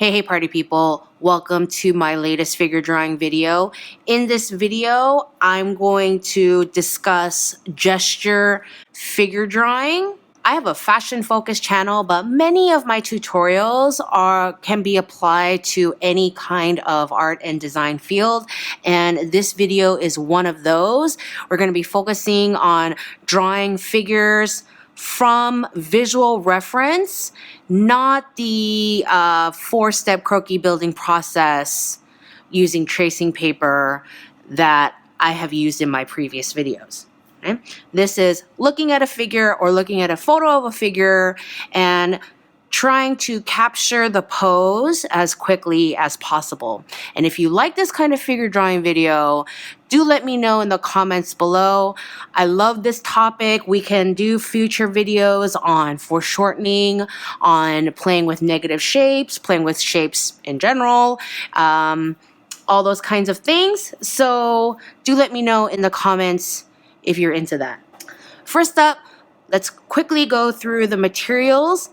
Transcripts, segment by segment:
Hey party people, welcome to my latest figure drawing video. In this video, I'm going to discuss gesture figure drawing. I have a fashion focused channel, but many of my tutorials can be applied to any kind of art and design field, and this video is one of those. We're going to be focusing on drawing figures from visual reference, not the four-step croquis building process using tracing paper that I have used in my previous videos. Okay? This is looking at a figure or looking at a photo of a figure and trying to capture the pose as quickly as possible. And if you like this kind of figure drawing video, do let me know in the comments below. I love this topic. We can do future videos on foreshortening, on playing with negative shapes, playing with shapes in general, all those kinds of things. So do let me know in the comments if you're into that. First up, let's quickly go through the materials.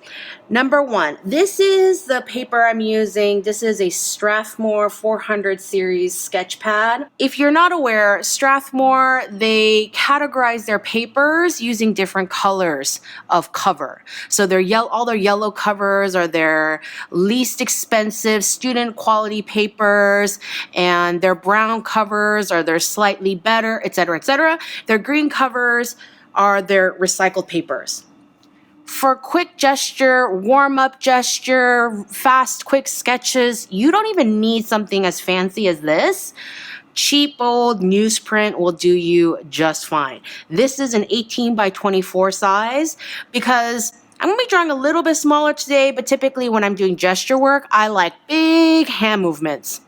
Number one, this is the paper I'm using. This is a Strathmore 400 series sketch pad. If you're not aware, Strathmore, they categorize their papers using different colors of cover. So all their yellow covers are their least expensive student quality papers, and their brown covers are their slightly better, etc., etc. Their green covers are their recycled papers. For quick gesture, warm-up gesture, fast, quick sketches, you don't even need something as fancy as this. Cheap old newsprint will do you just fine. This is an 18 by 24 size because I'm going to be drawing a little bit smaller today, but typically when I'm doing gesture work, I like big hand movements.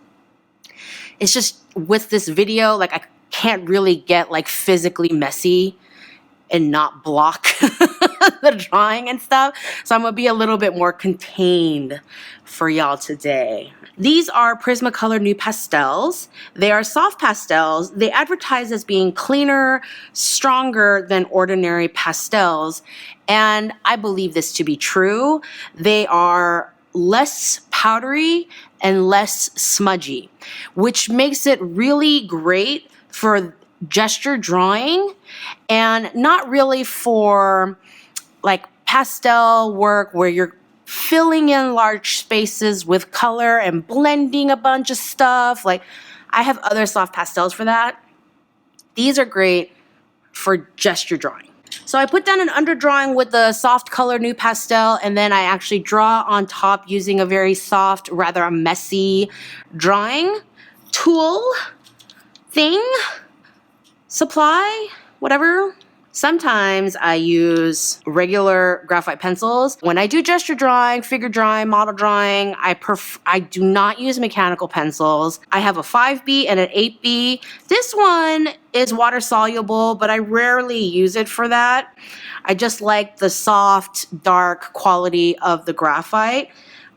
It's just with this video, like I can't really get like physically messy and not block the drawing and stuff. So I'm gonna be a little bit more contained for y'all today. These are Prismacolor New Pastels. They are soft pastels. They advertise as being cleaner, stronger than ordinary pastels. And I believe this to be true. They are less powdery and less smudgy, which makes it really great for gesture drawing and not really for like pastel work where you're filling in large spaces with color and blending a bunch of stuff. Like I have other soft pastels for that. These are great for gesture drawing. So I put down an underdrawing with the soft color New Pastel, and then I actually draw on top using a very soft, rather messy drawing tool thing. Supply, whatever. Sometimes I use regular graphite pencils. When I do gesture drawing, figure drawing, model drawing, I do not use mechanical pencils. I have a 5B and an 8B. This one is water soluble, but I rarely use it for that. I just like the soft, dark quality of the graphite.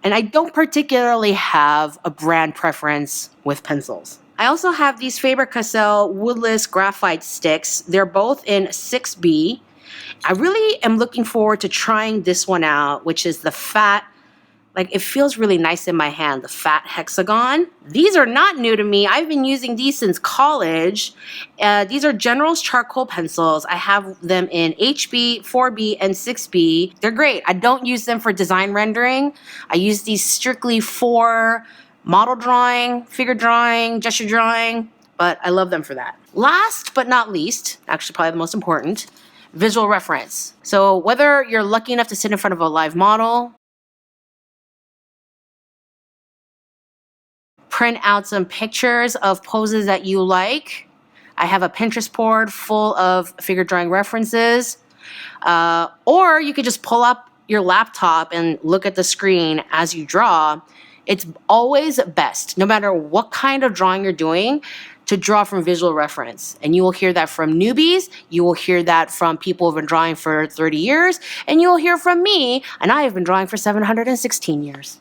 And I don't particularly have a brand preference with pencils. I also have these Faber-Castell woodless graphite sticks. They're both in 6B. I really am looking forward to trying this one out, which is the fat, like it feels really nice in my hand, the fat hexagon. These are not new to me. I've been using these since college. These are General's charcoal pencils. I have them in HB, 4B, and 6B. They're great. I don't use them for design rendering. I use these strictly for model drawing, figure drawing, gesture drawing, but I love them for that. Last but not least, actually probably the most important, visual reference. So whether you're lucky enough to sit in front of a live model, print out some pictures of poses that you like. I have a Pinterest board full of figure drawing references, or you could just pull up your laptop and look at the screen as you draw. It's always best, no matter what kind of drawing you're doing, to draw from visual reference. And you will hear that from newbies, you will hear that from people who've been drawing for 30 years, and you will hear from me, and I have been drawing for 716 years.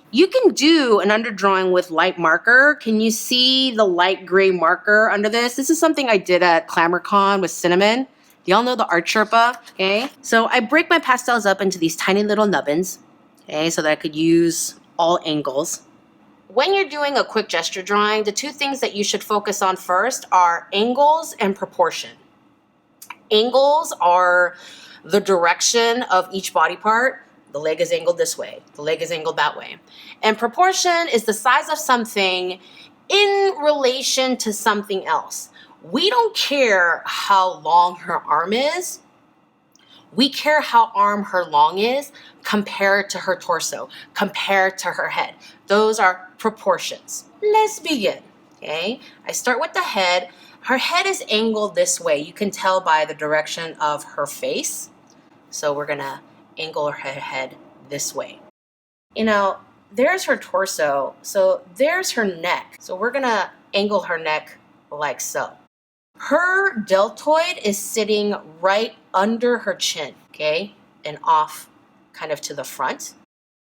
You can do an underdrawing with light marker. Can you see the light gray marker under this? This is something I did at ClamorCon with Cinnamon. Do y'all know the Art Sherpa? Okay, so I break my pastels up into these tiny little nubbins, okay, so that I could use all angles. When you're doing a quick gesture drawing, the two things that you should focus on first are angles and proportion. Angles are the direction of each body part. The leg is angled this way, the leg is angled that way. And proportion is the size of something in relation to something else. We don't care how long her arm is. We care how her long is compared to her torso, compared to her head. Those are proportions. Let's begin, okay? I start with the head. Her head is angled this way. You can tell by the direction of her face. So we're gonna angle her head this way. You know, there's her torso, so there's her neck. So we're gonna angle her neck like so. Her deltoid is sitting right under her chin, okay? And off kind of to the front.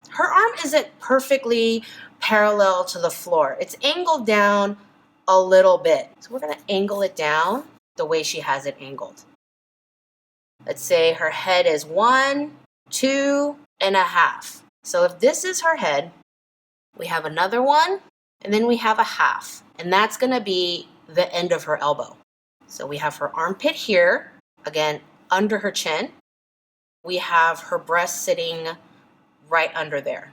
Her arm isn't perfectly parallel to the floor. It's angled down a little bit. So we're gonna angle it down the way she has it angled. Let's say her head is 1, 2.5. So if this is her head, we have another one, and then we have a half. And that's gonna be the end of her elbow. So we have her armpit here, again, under her chin. We have her breast sitting right under there.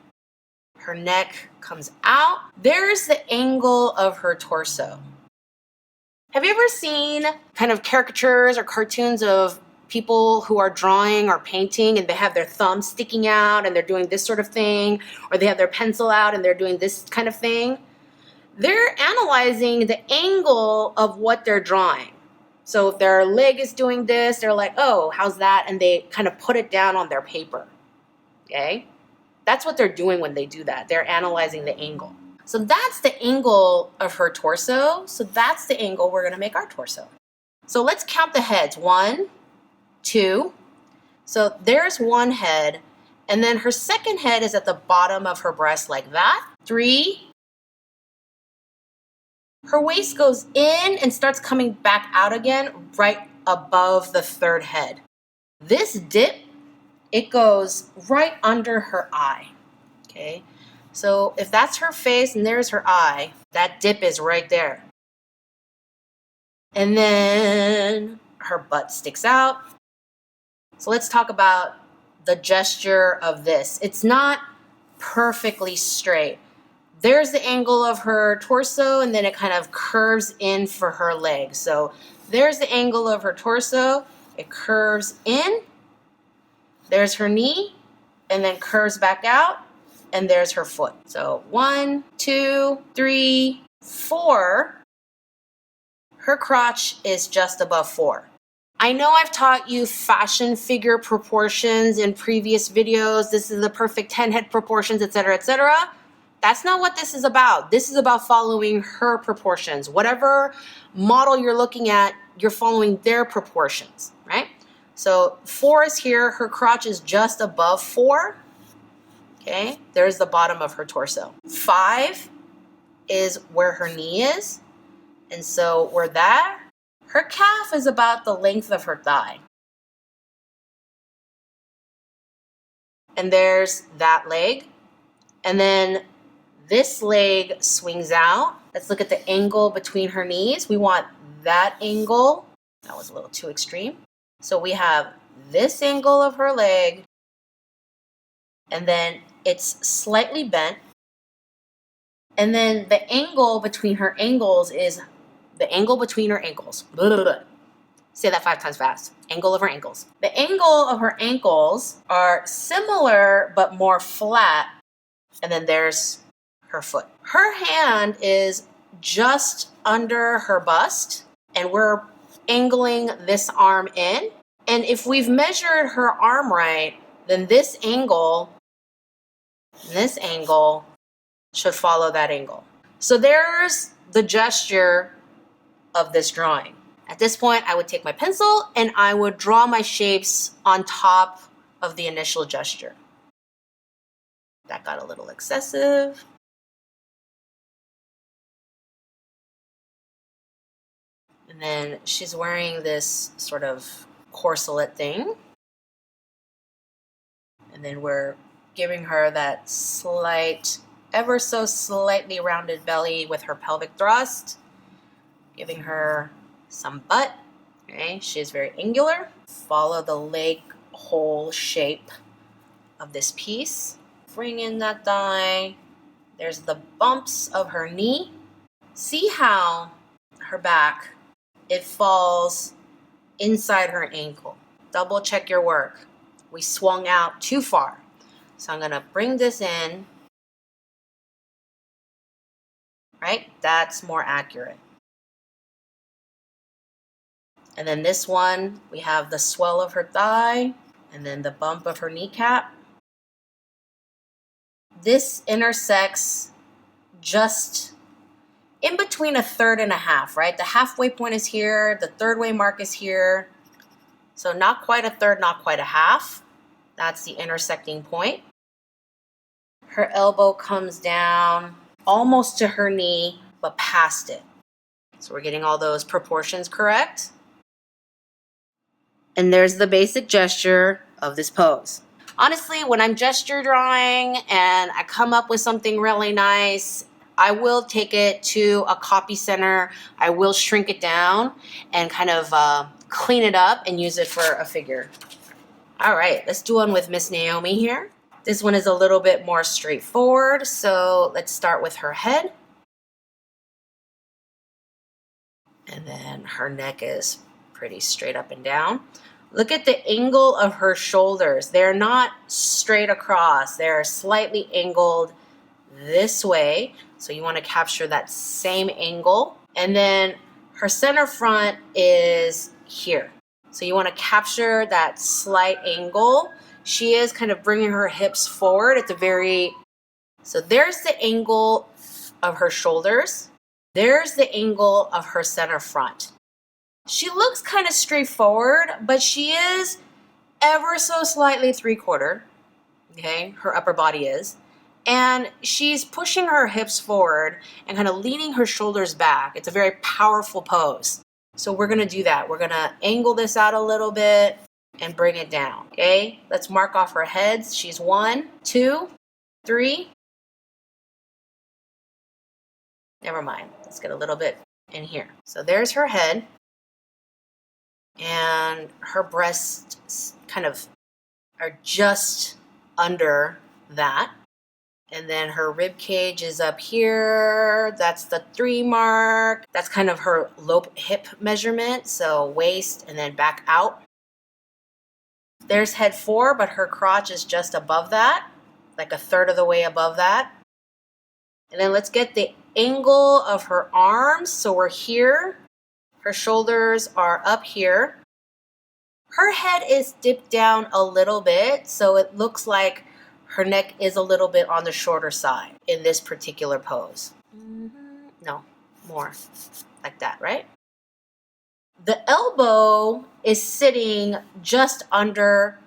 Her neck comes out. There's the angle of her torso. Have you ever seen kind of caricatures or cartoons of people who are drawing or painting and they have their thumb sticking out and they're doing this sort of thing, or they have their pencil out and they're doing this kind of thing? They're analyzing the angle of what they're drawing. So if their leg is doing this, they're like, oh, how's that? And they kind of put it down on their paper, okay? That's what they're doing when they do that. They're analyzing the angle. So that's the angle of her torso. So that's the angle we're gonna make our torso. So let's count the heads. 1, 2. So there's one head. And then her second head is at the bottom of her breast like that. 3. Her waist goes in and starts coming back out again right above the third head. This dip, it goes right under her eye, okay? So if that's her face and there's her eye, that dip is right there. And then her butt sticks out. So let's talk about the gesture of this. It's not perfectly straight. There's the angle of her torso, and then it kind of curves in for her leg. So there's the angle of her torso. It curves in. There's her knee, and then curves back out, and there's her foot. So 1, 2, 3, 4. Her crotch is just above 4. I know I've taught you fashion figure proportions in previous videos. This is the perfect 10 head proportions, etc., etc. That's not what this is about. This is about following her proportions. Whatever model you're looking at, you're following their proportions, right? So 4 is here. Her crotch is just above 4. Okay, there's the bottom of her torso. 5 is where her knee is. And so where that, her calf is about the length of her thigh. And there's that leg. And then this leg swings out. Let's look at the angle between her knees. We want that angle. That was a little too extreme. So we have this angle of her leg, and then it's slightly bent. And then the angle between her ankles is the angle between her ankles. Blah, blah, blah. Say that 5 times fast. Angle of her ankles. The angle of her ankles are similar but more flat. And then there's her foot. Her hand is just under her bust, and we're angling this arm in. And if we've measured her arm right, then this angle should follow that angle. So there's the gesture of this drawing. At this point, I would take my pencil and I would draw my shapes on top of the initial gesture. That got a little excessive. And then she's wearing this sort of corselet thing. And then we're giving her that slight, ever so slightly rounded belly with her pelvic thrust, giving her some butt. Okay, she is very angular. Follow the leg hole shape of this piece. Bring in that thigh. There's the bumps of her knee. See how her back, it falls inside her ankle. Double check your work. We swung out too far. So I'm gonna bring this in, right? That's more accurate. And then this one, we have the swell of her thigh and then the bump of her kneecap. This intersects just in between a third and a half, right? The halfway point is here, the third way mark is here. So not quite a third, not quite a half. That's the intersecting point. Her elbow comes down almost to her knee, but past it. So we're getting all those proportions correct. And there's the basic gesture of this pose. Honestly, when I'm gesture drawing and I come up with something really nice, I will take it to a copy center. I will shrink it down and kind of clean it up and use it for a figure. All right, let's do one with Miss Naomi here. This one is a little bit more straightforward. So let's start with her head. And then her neck is pretty straight up and down. Look at the angle of her shoulders. They're not straight across. They're slightly angled this way. So you want to capture that same angle. And then her center front is here. So you want to capture that slight angle. She is kind of bringing her hips forward at the very, so there's the angle of her shoulders. There's the angle of her center front. She looks kind of straightforward, but she is ever so slightly 3/4. Okay, her upper body is. And she's pushing her hips forward and kind of leaning her shoulders back. It's a very powerful pose. So we're going to do that. We're going to angle this out a little bit and bring it down. Okay, let's mark off her heads. She's 1, 2, 3. Never mind. Let's get a little bit in here. So there's her head. And her breasts kind of are just under that. And then her rib cage is up here. That's the 3 mark. That's kind of her low hip measurement. So waist and then back out. There's head 4, but her crotch is just above that, like a third of the way above that. And then let's get the angle of her arms. So we're here. Her shoulders are up here. Her head is dipped down a little bit, so it looks like her neck is a little bit on the shorter side in this particular pose. No, more like that, right? The elbow is sitting just under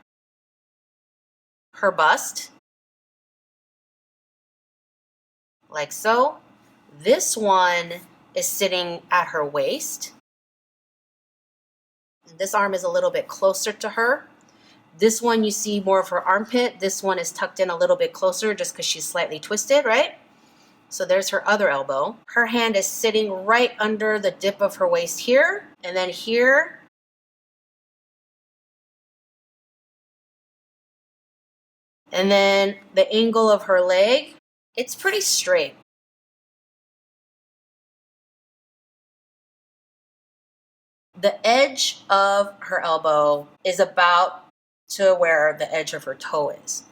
her bust, like so. This one is sitting at her waist. This arm is a little bit closer to her. This one, you see more of her armpit. This one is tucked in a little bit closer just because she's slightly twisted, right? So there's her other elbow. Her hand is sitting right under the dip of her waist here. And then here. And then the angle of her leg, it's pretty straight. The edge of her elbow is about to where the edge of her toe is.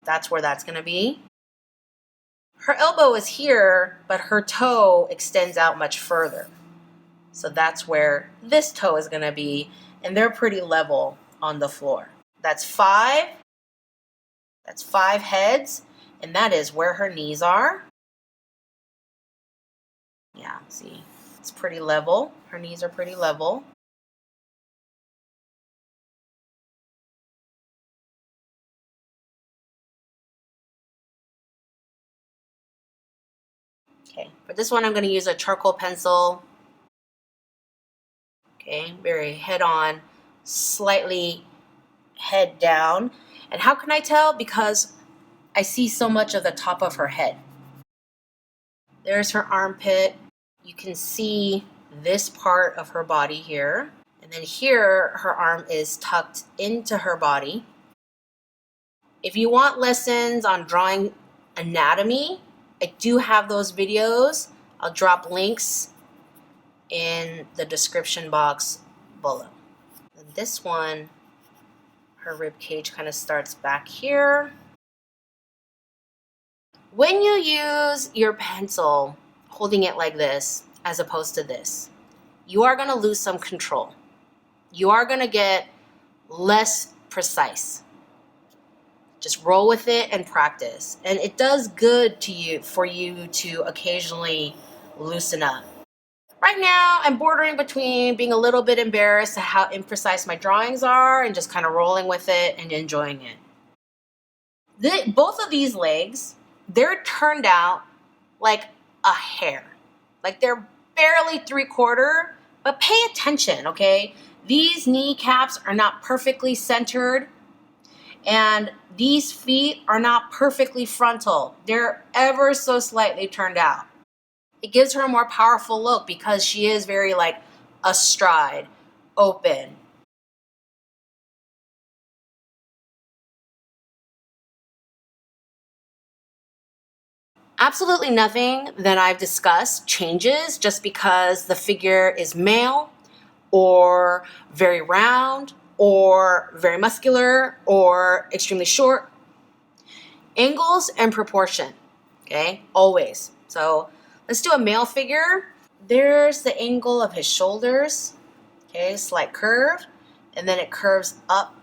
That's where that's going to be. Her elbow is here, but her toe extends out much further. So that's where this toe is going to be, and they're pretty level on the floor. That's 5. That's 5 heads, and that is where her knees are. Yeah, see, it's pretty level. Her knees are pretty level. Okay, for this one, I'm going to use a charcoal pencil. Okay, very head on, slightly head down. And how can I tell? Because I see so much of the top of her head. There's her armpit. You can see this part of her body here. And then here, her arm is tucked into her body. If you want lessons on drawing anatomy, I do have those videos. I'll drop links in the description box below. And this one, her rib cage kind of starts back here. When you use your pencil, holding it like this, as opposed to this, you are gonna lose some control. You are gonna get less precise. Just roll with it and practice. And it does good to you for you to occasionally loosen up. Right now, I'm bordering between being a little bit embarrassed at how imprecise my drawings are and just kind of rolling with it and enjoying it. Both of these legs, they're turned out like a hair. Like they're barely 3/4, but pay attention, okay? These kneecaps are not perfectly centered, and these feet are not perfectly frontal. They're ever so slightly turned out. It gives her a more powerful look because she is very like astride, open. Absolutely nothing that I've discussed changes just because the figure is male or very round or very muscular or extremely short. Angles and proportion, okay, always. So let's do a male figure. There's the angle of his shoulders, okay, slight curve, and then it curves up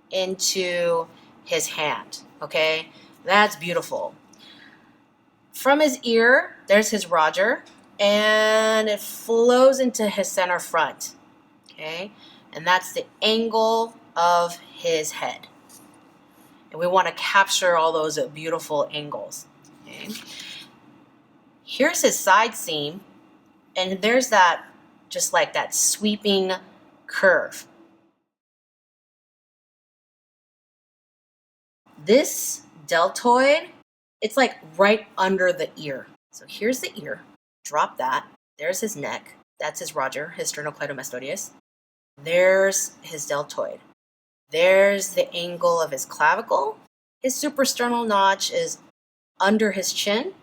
into his hand, okay? That's beautiful. From his ear, there's his Roger, and it flows into his center front, okay? And that's the angle of his head. And we want to capture all those beautiful angles, okay? Here's his side seam, and there's that, just like that sweeping curve. This deltoid, it's like right under the ear. So here's the ear, drop that. There's his neck, that's his Roger, his sternocleidomastoideus. There's his deltoid. There's the angle of his clavicle. His suprasternal notch is under his chin.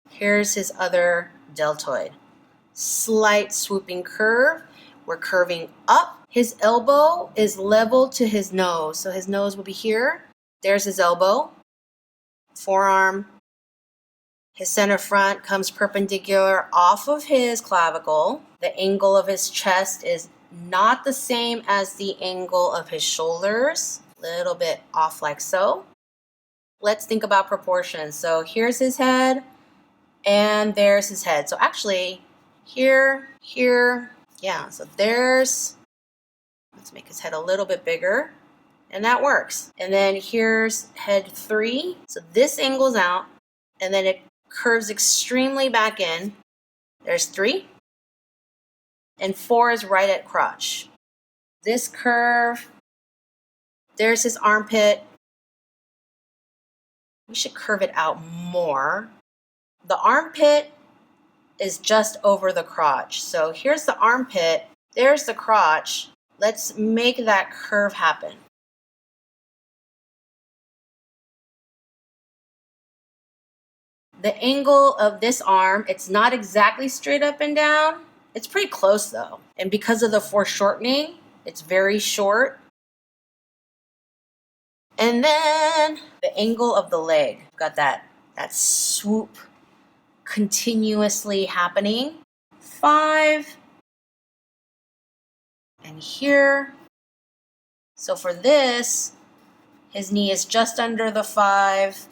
Here's his other deltoid. Slight swooping curve. We're curving up. His elbow is level to his nose. So his nose will be here. There's his elbow. Forearm. His center front comes perpendicular off of his clavicle. The angle of his chest is not the same as the angle of his shoulders. A little bit off like so. Let's think about proportions. So here's his head, and there's his head. So actually, here, yeah, so there's, let's make his head a little bit bigger, and that works. And then here's head 3. So this angles out, and then it curves extremely back in. There's 3. And 4 is right at crotch. This curve, there's his armpit. We should curve it out more. The armpit is just over the crotch. So here's the armpit, there's the crotch. Let's make that curve happen. The angle of this arm, it's not exactly straight up and down. It's pretty close though. And because of the foreshortening, it's very short. And then the angle of the leg, got that swoop continuously happening. 5. And here. So for this, his knee is just under the 5,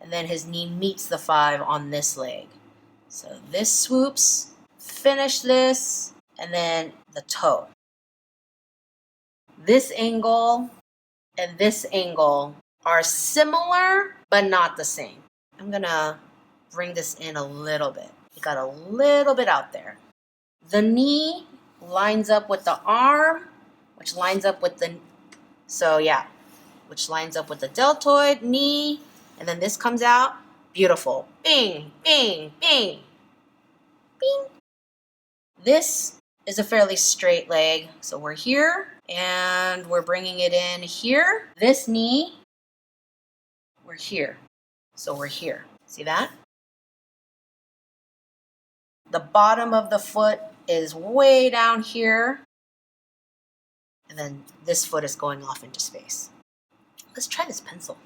and then his knee meets the 5 on this leg. So this swoops, finish this, and then the toe. This angle and this angle are similar, but not the same. I'm gonna bring this in a little bit. It got a little bit out there. The knee lines up with the arm, which lines up with the, so yeah, which lines up with the deltoid, knee, and then this comes out. Beautiful. Bing, bing, bing, bing. This is a fairly straight leg. So we're here and we're bringing it in here. This knee, we're here. So we're here. See that? The bottom of the foot is way down here. And then this foot is going off into space. Let's try this pencil.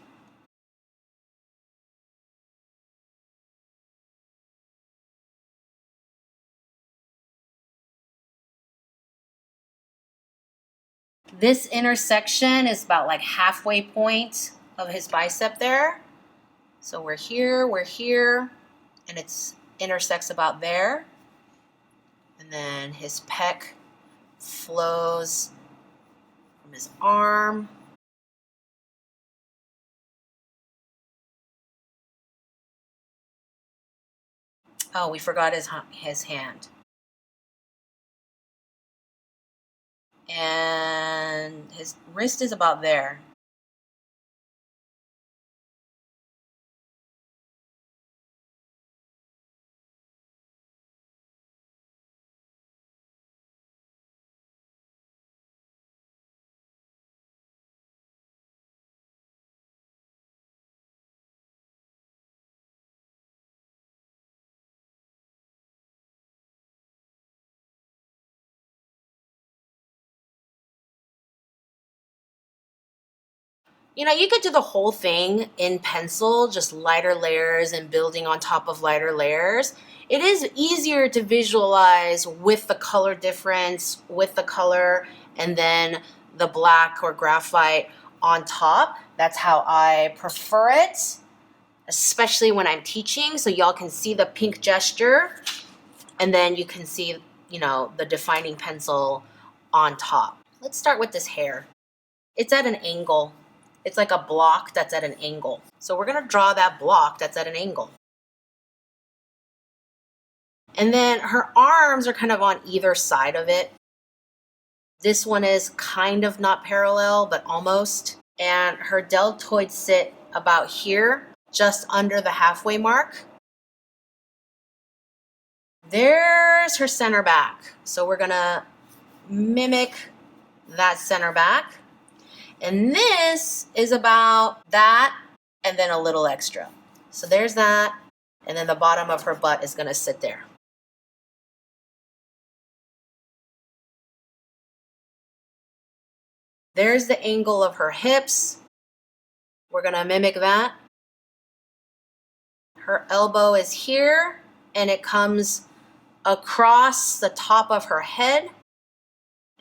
This intersection is about like halfway point of his bicep there. So we're here, and it intersects about there. And then his pec flows from his arm. Oh, we forgot his hand. And his wrist is about there. You know, you could do the whole thing in pencil, just lighter layers and building on top of lighter layers. It is easier to visualize with the color difference, with the color, and then the black or graphite on top. That's how I prefer it, especially when I'm teaching, so y'all can see the pink gesture, and then you can see, you know, the defining pencil on top. Let's start with this hair. It's at an angle. It's like a block that's at an angle. So we're going to draw that block that's at an angle. And then her arms are kind of on either side of it. This one is kind of not parallel, but almost. And her deltoids sit about here, just under the halfway mark. There's her center back. So we're going to mimic that center back. And this is about that and then a little extra. So there's that. And then the bottom of her butt is going to sit there. There's the angle of her hips. We're going to mimic that. Her elbow is here and it comes across the top of her head.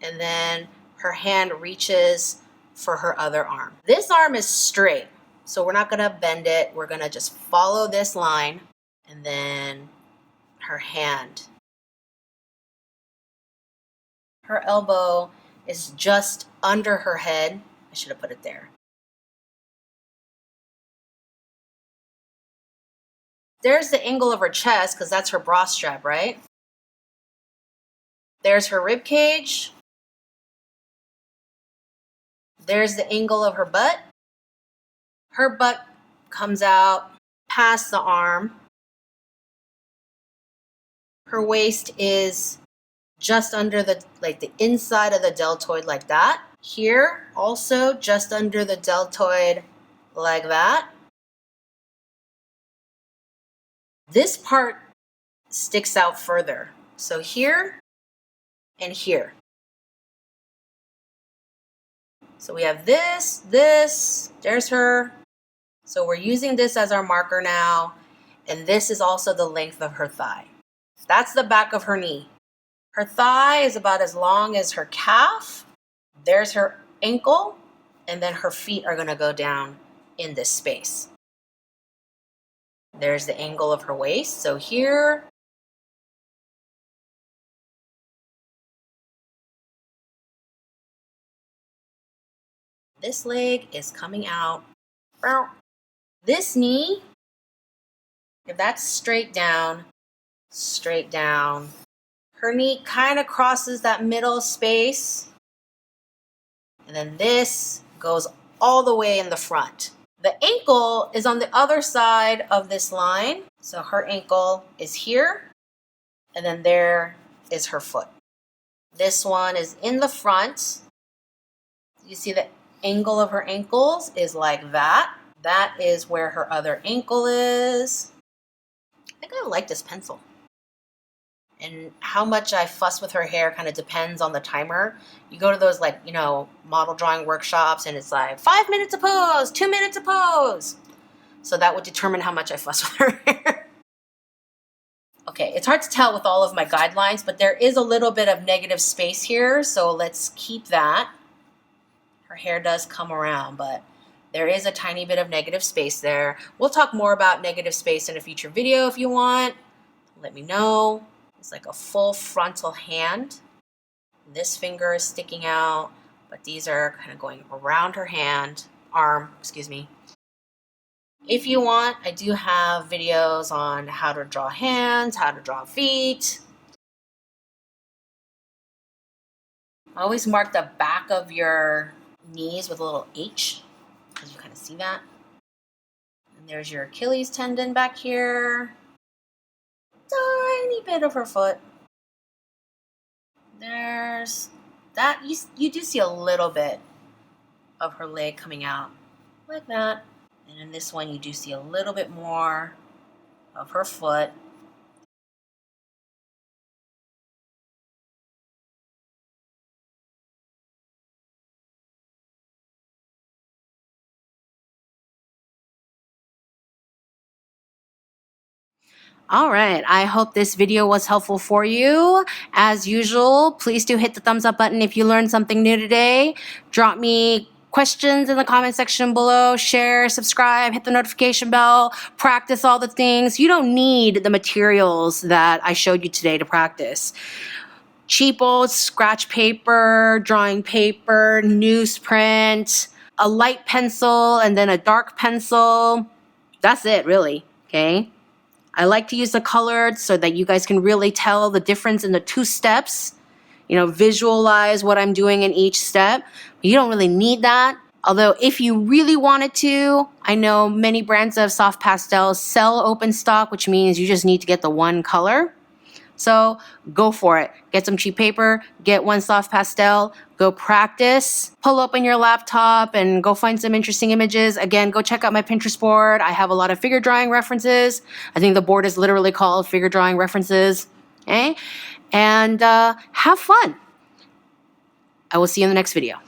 And then her hand reaches for her other arm. This arm is straight, so we're not going to bend it. We're going to just follow this line, and then her hand. Her elbow is just under her head. I should have put it there. There's the angle of her chest, because that's her bra strap, right? There's her rib cage. There's the angle of her butt. Her butt comes out past the arm. Her waist is just under the inside of the deltoid like that. Here, also just under the deltoid like that. This part sticks out further. So here and here. So we have this, there's her. So we're using this as our marker now. And this is also the length of her thigh. That's the back of her knee. Her thigh is about as long as her calf. There's her ankle. And then her feet are going to go down in this space. There's the angle of her waist. So here. This leg is coming out. This knee, if that's straight down. Her knee kind of crosses that middle space. And then this goes all the way in the front. The ankle is on the other side of this line. So her ankle is here, and then there is her foot. This one is in the front. You see the angle of her ankles is like that. That is where her other ankle is. I think I like this pencil. And how much I fuss with her hair kind of depends on the timer. You go to those model drawing workshops and it's like 5 minutes a pose, 2 minutes a pose. So that would determine how much I fuss with her hair. Okay, it's hard to tell with all of my guidelines, but there is a little bit of negative space here. So let's keep that. Her hair does come around, but there is a tiny bit of negative space there. We'll talk more about negative space in a future video if you want. Let me know. It's like a full frontal hand. This finger is sticking out, but these are kind of going around her arm. If you want, I do have videos on how to draw hands, how to draw feet. Always mark the back of your knees with a little H, because you kind of see that. And there's your Achilles tendon back here. Tiny bit of her foot. There's that. You do see a little bit of her leg coming out like that. And in this one, you do see a little bit more of her foot. All right, I hope this video was helpful for you. As usual, please do hit the thumbs up button if you learned something new today. Drop me questions in the comment section below. Share, subscribe, hit the notification bell, practice all the things. You don't need the materials that I showed you today to practice. Cheap old scratch paper, drawing paper, newsprint, a light pencil, and then a dark pencil. That's it, really, okay? I like to use the colored so that you guys can really tell the difference in the 2 steps. Visualize what I'm doing in each step. You don't really need that. Although if you really wanted to, I know many brands of soft pastels sell open stock, which means you just need to get the one color. So go for it. Get some cheap paper, get one soft pastel, go practice, pull open your laptop and go find some interesting images. Again, go check out my Pinterest board. I have a lot of figure drawing references. I think the board is literally called Figure Drawing References. Okay? And have fun. I will see you in the next video.